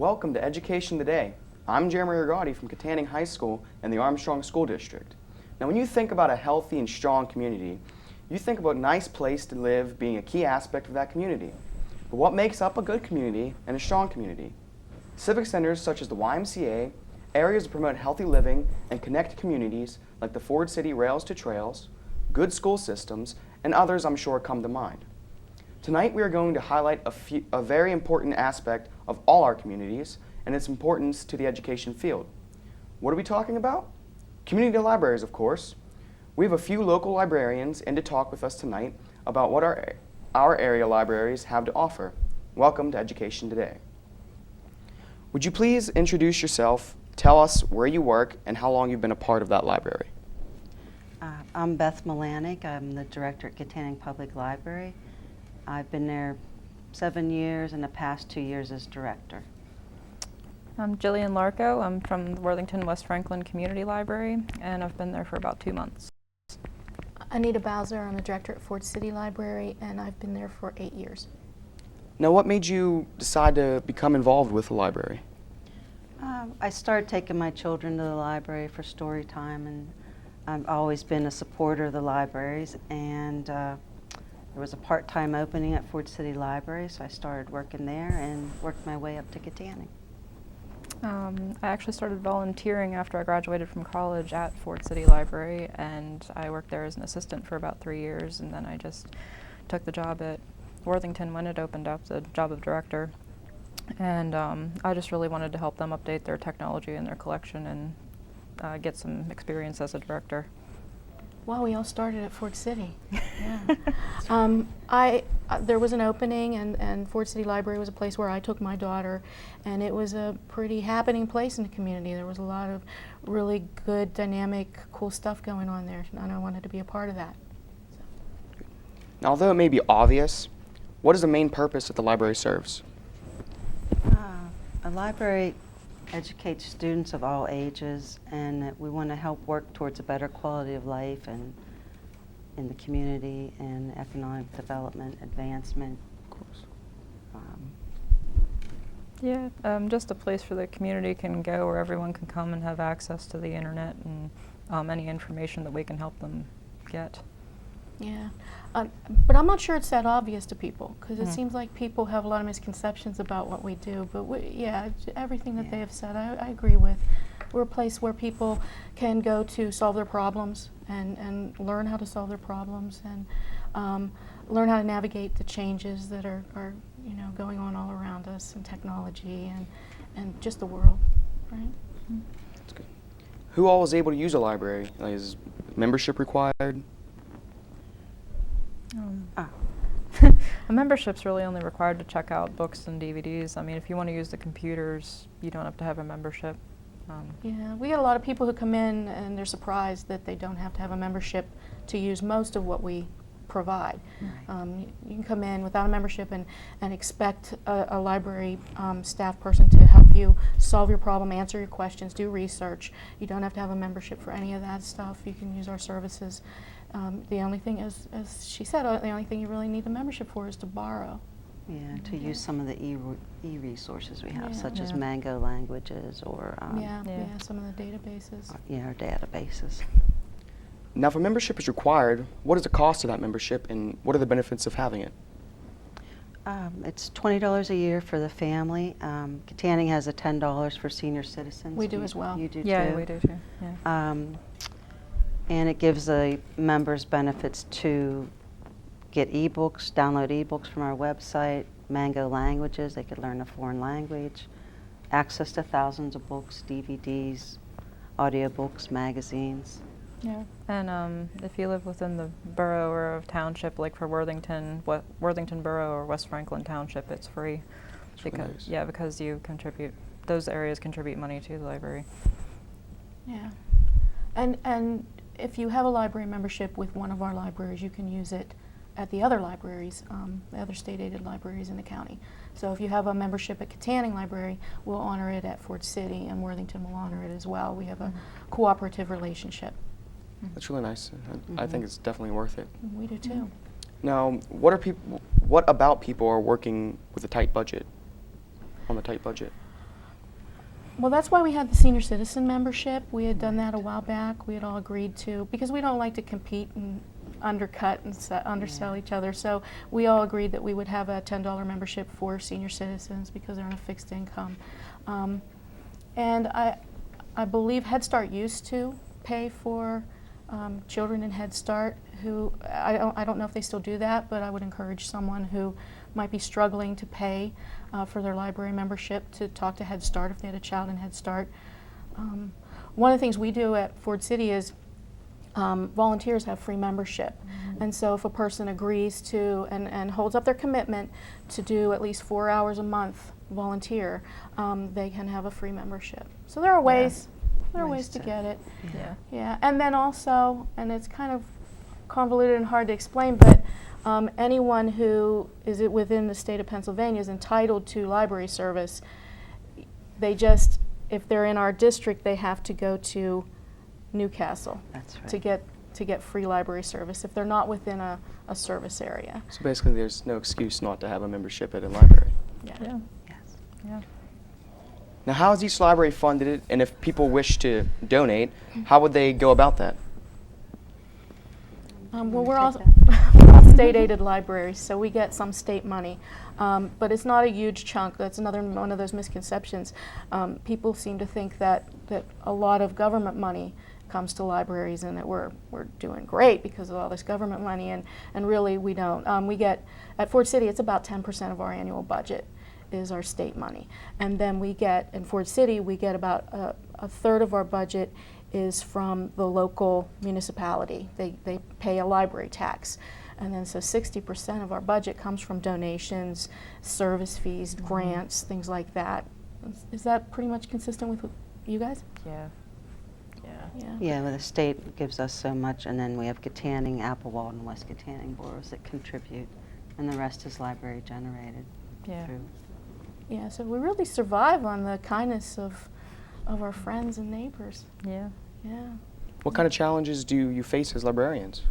Welcome to Education Today. I'm Jeremy Rigotti from Katanning High School in the Armstrong School District. Now, when you think about a healthy and strong community, you think about a nice place to live being a key aspect of that community. But what makes up a good community and a strong community? Civic centers such as the YMCA, areas that promote healthy living and connect communities like the Ford City Rails to Trails, good school systems, and others I'm sure come to mind. Tonight we are going to highlight a very important aspect of all our communities and its importance to the education field. What are we talking about? Community libraries, of course. We have a few local librarians in to talk with us tonight about what our area libraries have to offer. Welcome to Education Today. Would you please introduce yourself, tell us where you work, and how long you've been a part of that library? I'm Beth Malanik. I'm the director at Katanning Public Library. I've been there 7 years and the past 2 years as director. I'm Jillian Larco. I'm from the Worthington West Franklin Community Library, and I've been there for about 2 months. Anita Bowser. I'm the director at Ford City Library, and I've been there for 8 years. Now, what made you decide to become involved with the library? I started taking my children to the library for story time, and I've always been a supporter of the libraries, and there was a part-time opening at Ford City Library, so I started working there and worked my way up to Katanning. I actually started volunteering after I graduated from college at Ford City Library, and I worked there as an assistant for about 3 years, and then I just took the job at Worthington when it opened up, the job of director. And I just really wanted to help them update their technology and their collection and get some experience as a director. Wow, we all started at Ford City. Yeah. There was an opening, and Ford City Library was a place where I took my daughter, and it was a pretty happening place in the community. There was a lot of really good, dynamic, cool stuff going on there, and I wanted to be a part of that. Now, although it may be obvious, what is the main purpose that the library serves? A library educates students of all ages, and we want to help work towards a better quality of life and in the community and economic development, advancement. Of course. Yeah, just a place for the community can go where everyone can come and have access to the internet and any information that we can help them get. Yeah, but I'm not sure it's that obvious to people, because it seems like people have a lot of misconceptions about what we do. But yeah, everything that they have said, I agree with. We're a place where people can go to solve their problems and learn how to solve their problems and learn how to navigate the changes that are going on all around us in technology and just the world, right? That's good. Who all is able to use a library? Like, is membership required? A membership's really only required to check out books and DVDs. I mean, if you want to use the computers, you don't have to have a membership. Yeah, we get a lot of people who come in and they're surprised that they don't have to have a membership to use most of what we provide. Right. You can come in without a membership and expect a library staff person to help you solve your problem, answer your questions, do research. You don't have to have a membership for any of that stuff. You can use our services. The only thing, as she said, the only thing you really need a membership for is to borrow. Yeah, to use some of the e-resources we have, Yeah. such as Yeah. Mango Languages or Yeah, Yeah. some of the databases. our databases. Now, if a membership is required, what is the cost of that membership and what are the benefits of having it? It's $20 a year for the family. Katanning has a $10 for senior citizens. We do as well. You do Yeah, too? we do too. Yeah. And it gives the members benefits to get ebooks, download ebooks from our website, Mango Languages, they could learn a foreign language, access to thousands of books, DVDs, audiobooks, magazines. Yeah, and if you live within the borough or a township, like for Worthington Borough or West Franklin Township, it's free. That's really nice. Yeah, because you contribute, those areas contribute money to the library. Yeah, and if you have a library membership with one of our libraries, you can use it at the other libraries, the other state-aided libraries in the county. So if you have a membership at Katanning Library, we'll honor it at Fort City, and Worthington will honor it as well. We have a cooperative relationship. That's really nice. I think it's definitely worth it. We do too. Now, what about people are working with a tight budget, on the tight budget? Well, that's why we had the senior citizen membership. We had done that a while back. We had all agreed to, because we don't like to compete and undercut and undersell each other. So we all agreed that we would have a $10 membership for senior citizens because they're on a fixed income. And I believe Head Start used to pay for children in Head Start who, I don't know if they still do that, but I would encourage someone who might be struggling to pay for their library membership to talk to Head Start if they had a child in Head Start. One of the things we do at Ford City is volunteers have free membership. And so if a person agrees to and holds up their commitment to do at least 4 hours a month volunteer, they can have a free membership. So there are ways, to get it. Yeah. Yeah, and then also, and it's kind of convoluted and hard to explain, but anyone who is within the state of Pennsylvania is entitled to library service. They just, if they're in our district, they have to go to Newcastle That's right. to get free library service if they're not within a service area. So basically, there's no excuse not to have a membership at a library. Yeah. Yes. Yeah. Now, how is each library funded, and if people wish to donate, how would they go about that? Well, we're Take all state-aided libraries, so we get some state money, but it's not a huge chunk. That's another one of those misconceptions. People seem to think that a lot of government money comes to libraries and that we're doing great because of all this government money, and really we don't. We get, at Ford City, it's about 10% of our annual budget is our state money. And then we get, in Ford City, we get about a third of our budget is from the local municipality. They pay a library tax. And then so 60% of our budget comes from donations, service fees, grants, things like that. Is that pretty much consistent with you guys? Yeah. Yeah. Yeah. Yeah, well, the state gives us so much, and then we have Katanning, Applewald, and West Katanning boroughs that contribute, and the rest is library generated. Yeah. Through. Yeah, so we really survive on the kindness of our friends and neighbors. Yeah. Yeah. What kind of challenges do you face as librarians?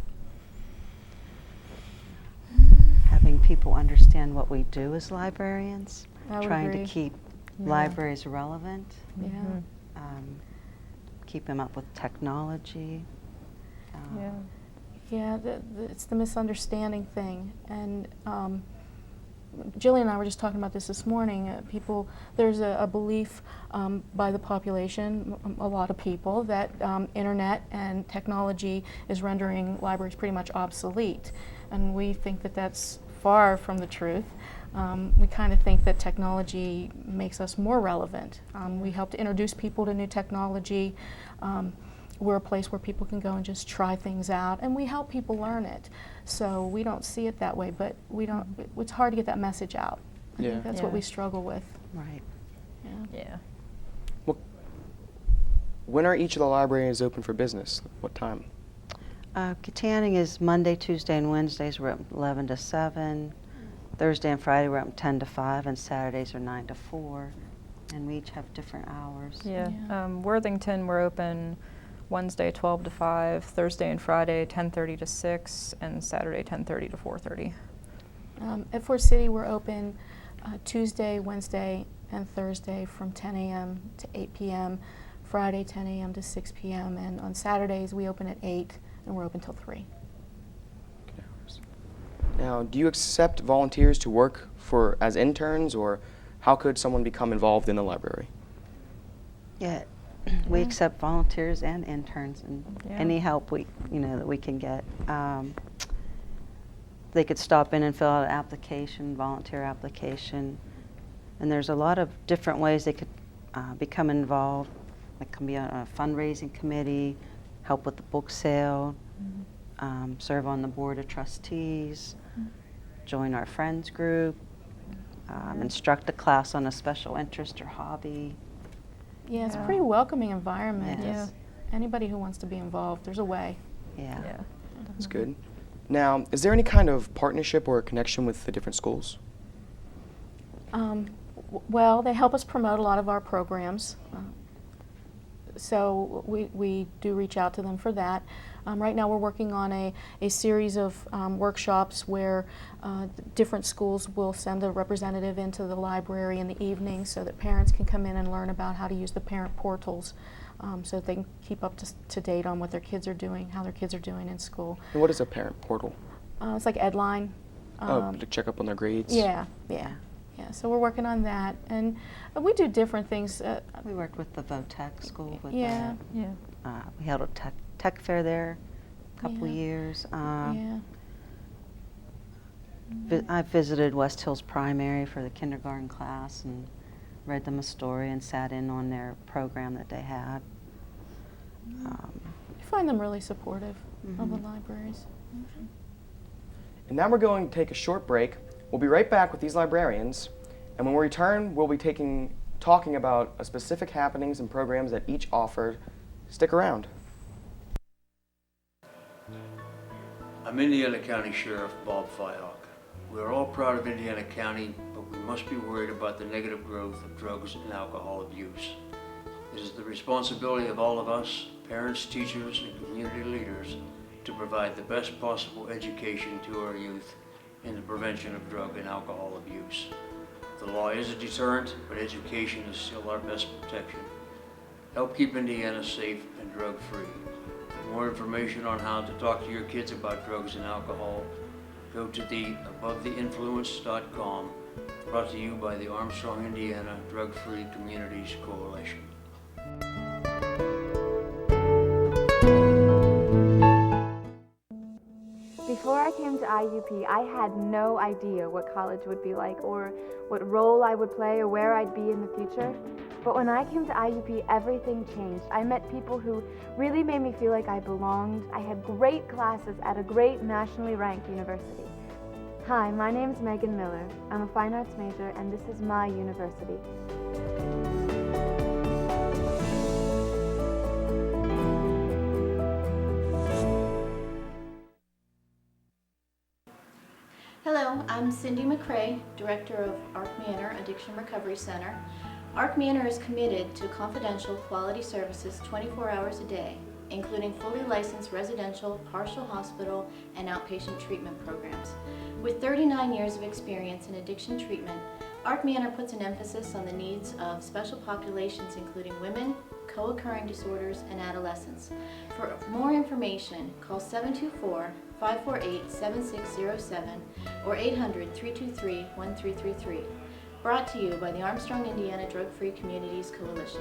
Having people understand what we do as librarians, I would trying agree. to keep Yeah. libraries relevant, Yeah. Mhm. keep them up with technology. Yeah. Yeah, it's the misunderstanding thing. And Jillian and I were just talking about this morning. There's a belief by the population, a lot of people, that internet and technology is rendering libraries pretty much obsolete. And we think that that's far from the truth. We kind of think that technology makes us more relevant. We help to introduce people to new technology. We're a place where people can go and just try things out, and we help people learn it. So we don't see it that way, but it's hard to get that message out. I Yeah. think that's what Yeah. we struggle with. Right. Yeah. Yeah. When are each of the libraries open for business? What time? Katanning is Monday, Tuesday, and Wednesdays. We're open 11 to 7. Thursday and Friday we're open 10 to 5, and Saturdays are 9 to 4. And we each have different hours. Yeah. Yeah. Worthington, we're open Wednesday 12 to 5, Thursday and Friday 10:30 to 6, and Saturday 10:30 to 4:30. At Ford City, we're open Tuesday, Wednesday, and Thursday from 10 a.m. to 8 p.m., Friday 10 a.m. to 6 p.m., and on Saturdays we open at 8 and we're open till 3. Now, do you accept volunteers to work as interns, or how could someone become involved in the library? Yeah, we Yeah. accept volunteers and interns, and Yeah. any help that we can get. They could stop in and fill out an application, volunteer application, and there's a lot of different ways they could become involved. They can be on a fundraising committee, help with the book sale, serve on the board of trustees, join our friends group, instruct a class on a special interest or hobby. Yeah, it's a Yeah. pretty welcoming environment. Yes. Anybody who wants to be involved, there's a way. Yeah. Yeah. That's good. Now, is there any kind of partnership or connection with the different schools? Well, they help us promote a lot of our programs. So we do reach out to them for that. Right now we're working on a series of workshops where different schools will send a representative into the library in the evening so that parents can come in and learn about how to use the parent portals so that they can keep up to date on what their kids are doing, how their kids are doing in school. And what is a parent portal? It's like Edline. To check up on their grades? Yeah. So we're working on that, and we do different things. We worked with the VOTEC school with Yeah. that. We held a tech fair there a couple years. I visited West Hills Primary for the kindergarten class and read them a story and sat in on their program that they had. I find them really supportive of the libraries. And now we're going to take a short break. We'll be right back with these librarians, and when we return, we'll be talking about specific happenings and programs that each offered. Stick around. I'm Indiana County Sheriff Bob Fyhawk. We're all proud of Indiana County, but we must be worried about the negative growth of drugs and alcohol abuse. It is the responsibility of all of us, parents, teachers, and community leaders, to provide the best possible education to our youth in the prevention of drug and alcohol abuse. The law is a deterrent, but education is still our best protection. Help keep Indiana safe and drug-free. For more information on how to talk to your kids about drugs and alcohol, go to the AboveTheInfluence.com, brought to you by the Armstrong, Indiana Drug-Free Communities Coalition. Before I came to IUP, I had no idea what college would be like or what role I would play or where I'd be in the future. But when I came to IUP, everything changed. I met people who really made me feel like I belonged. I had great classes at a great nationally ranked university. Hi, my name is Megan Miller. I'm a fine arts major, and this is my university. Hello, I'm Cindy McCrae, Director of Arc Manor Addiction Recovery Center. Arc Manor is committed to confidential quality services 24 hours a day, including fully licensed residential, partial hospital, and outpatient treatment programs. With 39 years of experience in addiction treatment, Arc Manor puts an emphasis on the needs of special populations including women, co-occurring disorders, and adolescents. For more information, call 724-548-7607 or 800-323-1333. Brought to you by the Armstrong, Indiana Drug-Free Communities Coalition.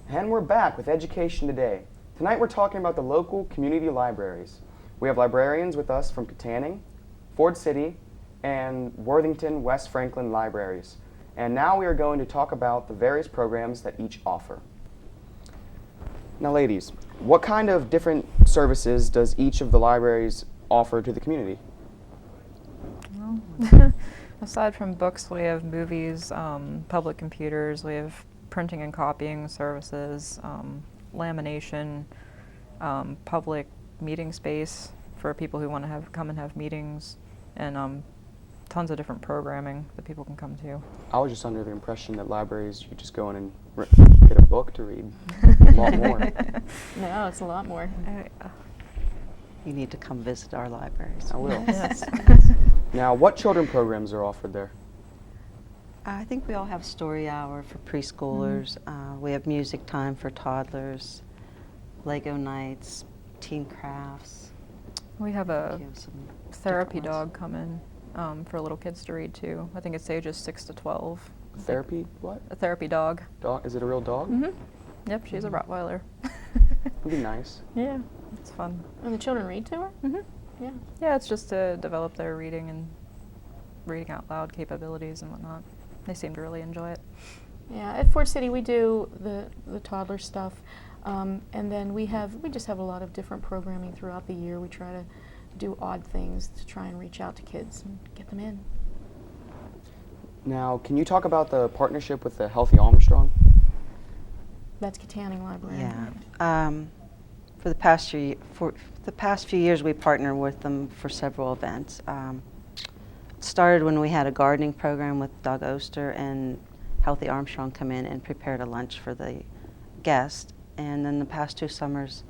And we're back with Education Today. Tonight we're talking about the local community libraries. We have librarians with us from Katanning, Ford City, and Worthington West Franklin libraries. And now we are going to talk about the various programs that each offer. Now ladies, what kind of different services does each of the libraries offer to the community? Well, aside from books, we have movies, public computers, we have printing and copying services, lamination, public meeting space for people who want to come and have meetings, and tons of different programming that people can come to. I was just under the impression that libraries, you just go in and get a book to read. A lot more. No, it's a lot more. You need to come visit our libraries. I will. Yes. Now, what children programs are offered there? I think we all have story hour for preschoolers. We have music time for toddlers, Lego nights, teen crafts. We have a We have some therapy different ones. dog come in for little kids to read too. I think it's ages 6 to 12. Therapy, what? A therapy dog. Dog? Is it a real dog? Yep, she's a Rottweiler. That'd be nice. Yeah, it's fun. And the children read to her? Yeah. Yeah, it's just to develop their reading and reading out loud capabilities and whatnot. They seem to really enjoy it. Yeah, at Ford City we do the toddler stuff, and then we just have a lot of different programming throughout the year. We try to do odd things to try and reach out to kids and get them in. Now, can you talk about the partnership with the Healthy Armstrong? That's Katanning Library. Yeah. For the past few years, we partner with them for several events. It started when we had a gardening program with Doug Oster, and Healthy Armstrong come in and prepared a lunch for the guests. And then the past 2 summers,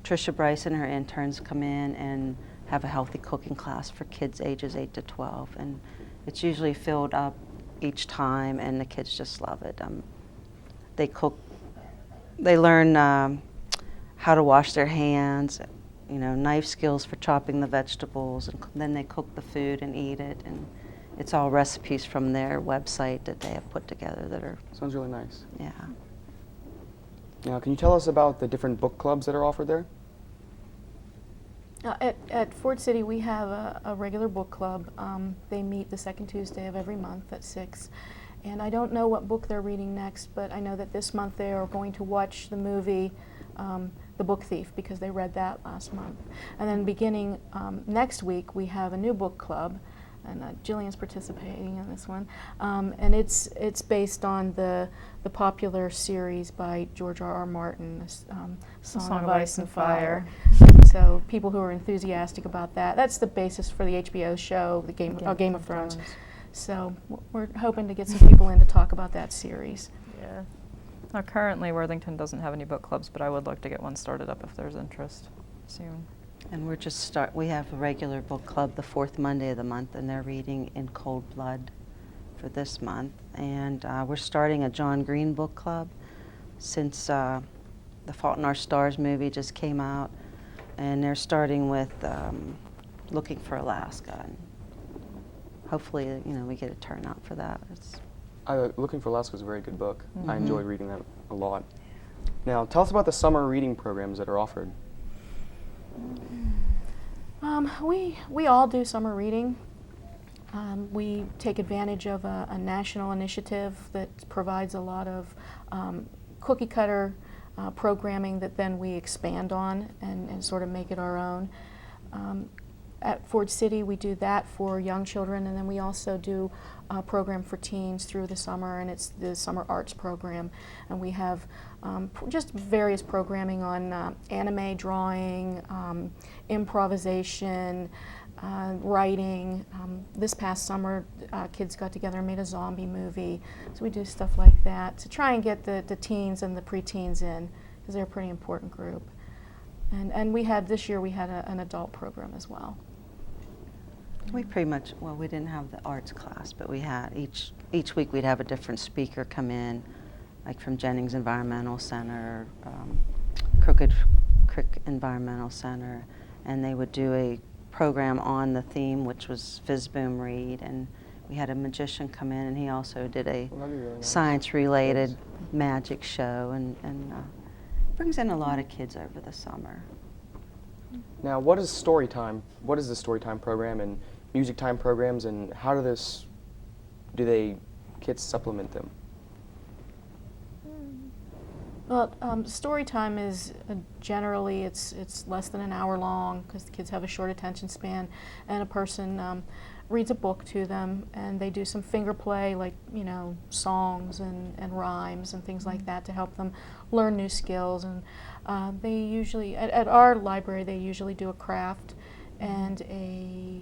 Tricia Bryce and her interns come in and have a healthy cooking class for kids ages 8 to 12. And it's usually filled up each time, and the kids just love it. They cook, they learn how to wash their hands, you know, knife skills for chopping the vegetables, and then they cook the food and eat it. And it's all recipes from their website that they have put together that are, Sounds really nice. yeah. Now, can you tell us about the different book clubs that are offered there? At Ford City, we have a regular book club. They meet the second Tuesday of every month at 6. And I don't know what book they're reading next, but I know that this month they are going to watch the movie The Book Thief, because they read that last month. And then beginning next week, we have a new book club, and Jillian's participating in this one. And it's based on the popular series by George R.R. Martin, Song of Ice and Fire. So people who are enthusiastic about that, that's the basis for the HBO show, the Game of Thrones. So we're hoping to get some people in to talk about that series. Yeah. Now, currently, Worthington doesn't have any book clubs, but I would like to get one started up if there's interest soon. And we have a regular book club the 4th Monday of the month, and they're reading In Cold Blood for this month. And we're starting a John Green book club since The Fault in Our Stars movie just came out. And they're starting with Looking for Alaska. And hopefully, you know, we get a turnout for that. Looking for Alaska is a very good book. I enjoyed reading that a lot. Now, tell us about the summer reading programs that are offered. We all do summer reading. We take advantage of a national initiative that provides a lot of cookie cutter programming that then we expand on and sort of make it our own. At Ford City, we do that for young children, and then we also do a program for teens through the summer, and it's the summer arts program. And we have just various programming on anime, drawing, improvisation, writing. This past summer, kids got together and made a zombie movie. So we do stuff like that to try and get the teens and the preteens in, because they're a pretty important group. And this year we had an adult program as well. We pretty much, well, we didn't have the arts class, but we had each week we'd have a different speaker come in, like from Jennings Environmental Center, Crooked Creek Environmental Center, and they would do a program on the theme, which was Fizz-Boom Read, and we had a magician come in, and he also did a Really science-related magic show, and brings in a lot of kids over the summer. Now, what is story time? What is the story time program and music time programs, and how do kids supplement them? Well, story time is generally it's less than an hour long, because the kids have a short attention span, and a person reads a book to them, and they do some finger play, like, you know, songs and rhymes and things like that to help them learn new skills. And they usually, at our library, they usually do a craft and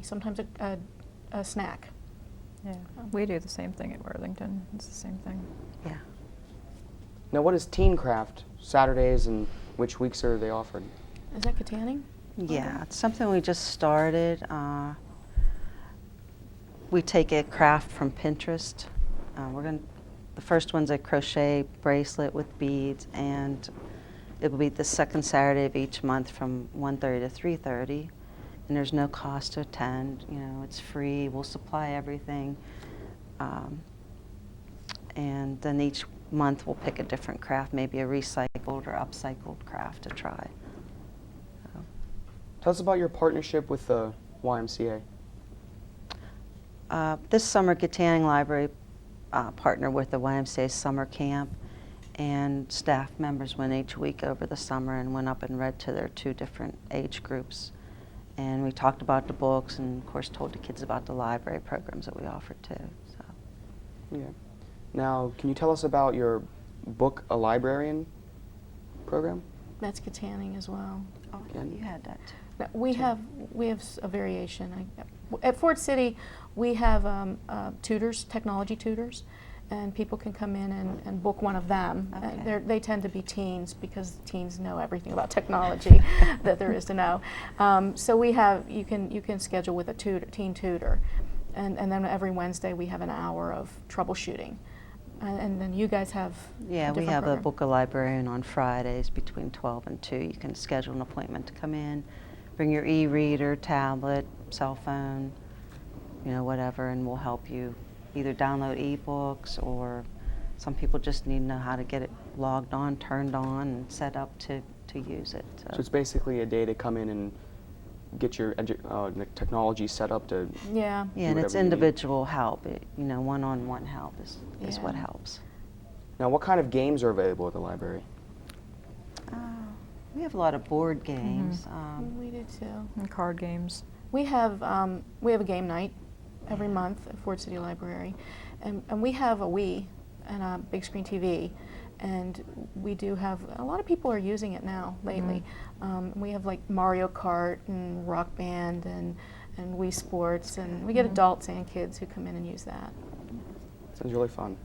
sometimes a snack. Yeah, we do the same thing at Worthington. It's the same thing. Yeah. Now, what is Teen Craft Saturdays, and which weeks are they offered? Is that Katanning? Yeah, it's something we just started. We take a craft from Pinterest. The first one's a crochet bracelet with beads, and it will be the second Saturday of each month from 1:30 to 3:30. And there's no cost to attend. You know, it's free. We'll supply everything. And then each month we'll pick a different craft, maybe a recycled or upcycled craft to try. So. Tell us about your partnership with the YMCA. This summer, Katanning Library partnered with the YMCA summer camp, and staff members went each week over the summer and went up and read to their 2 different age groups. And we talked about the books and, of course, told the kids about the library programs that we offered too. So. Yeah. Now, can you tell us about your Book a Librarian program? That's Katanning as well. Oh, you had that too. No, we have a variation. At Fort City, we have tutors, technology tutors, and people can come in and book one of them. Okay. They tend to be teens because teens know everything about technology that there is to know. So we have, you can schedule with a teen tutor, and then every Wednesday we have an hour of troubleshooting. And then you guys have Yeah, a we different have program. a book a librarian on Fridays between 12 and 2. You can schedule an appointment to come in, bring your e-reader, tablet, cell phone, you know, whatever, and we'll help you either download ebooks, or some people just need to know how to get it logged on, turned on, and set up to use it. So it's basically a day to come in and get your technology set up to Yeah. Yeah, and whatever it's you need. individual help. You know, one-on-one help is what Yeah. helps. Now, what kind of games are available at the library? We have a lot of board games. We do too. And card games. We have a game night every month at Ford City Library, and we have a Wii and a big screen TV, and we do have a lot of people are using it now lately. We have like Mario Kart and Rock Band and Wii Sports, and we get adults and kids who come in and use that. Sounds really fun.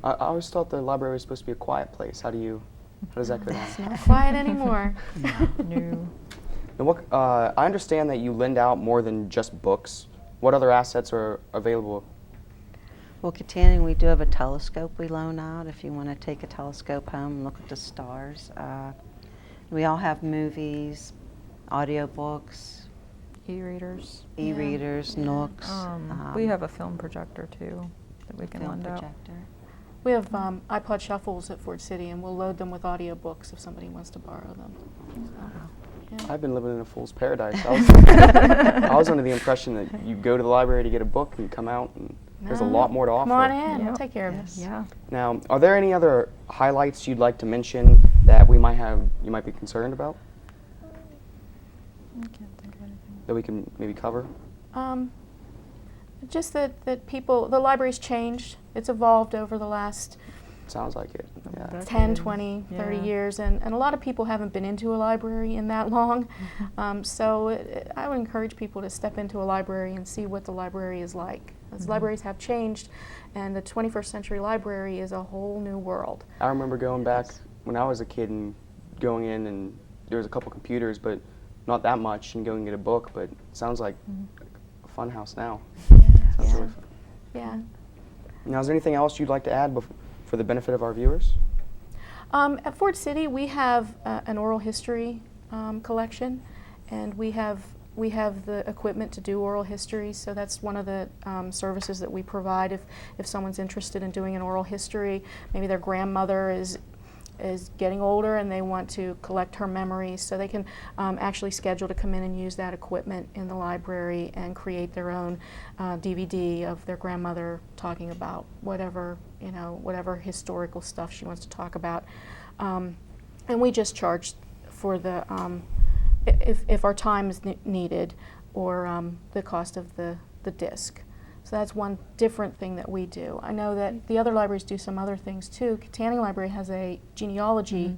I always thought the library was supposed to be a quiet place. How does that go down? It's not quiet anymore. New. And I understand that you lend out more than just books. What other assets are available? Well, Katanning, we do have a telescope we loan out if you want to take a telescope home and look at the stars. We all have movies, audiobooks, E-readers. e-readers, Yeah. Nooks. We have a film projector too that we can film lend out. projector. We have iPod shuffles at Ford City, and we'll load them with audiobooks if somebody wants to borrow them. So, yeah. I've been living in a fool's paradise. I was under the impression that you go to the library to get a book and you come out and there's a No. lot more to offer. Come on in, we'll Yep. take care of Yes. it. Yeah. Now, are there any other highlights you'd like to mention that you might be concerned about I can't think of anything. that we can maybe cover? Just that the library's changed. It's evolved over the last Sounds like it. Yeah. That's 10, good. 20, 30 Yeah. years, and a lot of people haven't been into a library in that long. So I would encourage people to step into a library and see what the library is like. As libraries have changed, and the 21st century library is a whole new world. I remember going back when I was a kid and going in, and there was a couple computers, but not that much, and going to get a book. But it sounds like a fun house now. Sounds really fun. Yeah. Now, is there anything else you'd like to add for the benefit of our viewers? At Ford City, we have an oral history collection, and we have the equipment to do oral history. So that's one of the services that we provide if someone's interested in doing an oral history. Maybe their grandmother is getting older and they want to collect her memories, so they can actually schedule to come in and use that equipment in the library and create their own DVD of their grandmother talking about whatever historical stuff she wants to talk about. And we just charge for the if our time is needed, or the cost of the disc. So that's one different thing that we do. I know that the other libraries do some other things too. Katanning Library has a genealogy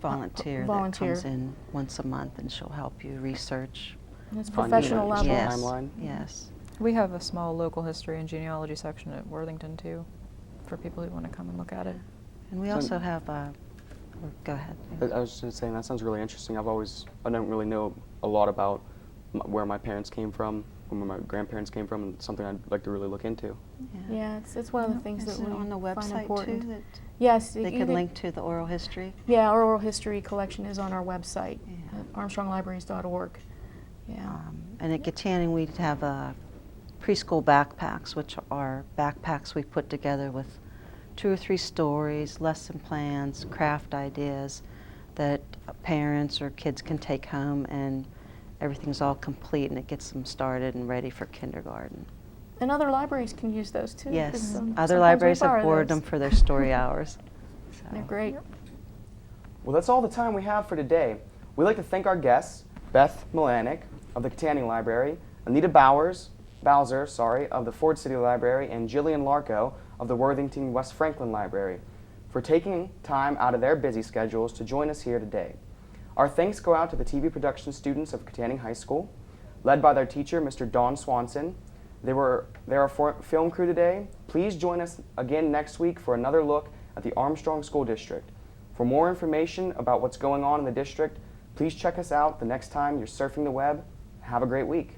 Volunteer that comes in once a month, and she'll help you research. and it's Finding professional a level. Yes. timeline? Yes. We have a small local history and genealogy section at Worthington too, for people who want to come and look at it. And we also have go ahead. I was just saying that sounds really interesting. I don't really know a lot about where my parents came from, where my grandparents came from, and something I'd like to really look into. Yeah, it's one of the things Is that it we on the find website important. too that Yes, they you can link to the oral history? Yeah, our oral history collection is on our website, Yeah. at armstronglibraries.org. Yeah. And at Katanning, we have preschool backpacks, which are backpacks we put together with 2 or 3 stories, lesson plans, craft ideas that parents or kids can take home, and everything's all complete, and it gets them started and ready for kindergarten. And other libraries can use those too. 'cause Yes, sometimes other we libraries have borrow borrowed those. them for their story hours. So. They're great. Well, that's all the time we have for today. We'd like to thank our guests, Beth Milanek of the Katanning Library, Anita Bowser of the Ford City Library, and Jillian Larco of the Worthington West Franklin Library, for taking time out of their busy schedules to join us here today. Our thanks go out to the TV production students of Katanning High School, led by their teacher, Mr. Don Swanson, They're our film crew today. Please join us again next week for another look at the Armstrong School District. For more information about what's going on in the district, please check us out the next time you're surfing the web. Have a great week.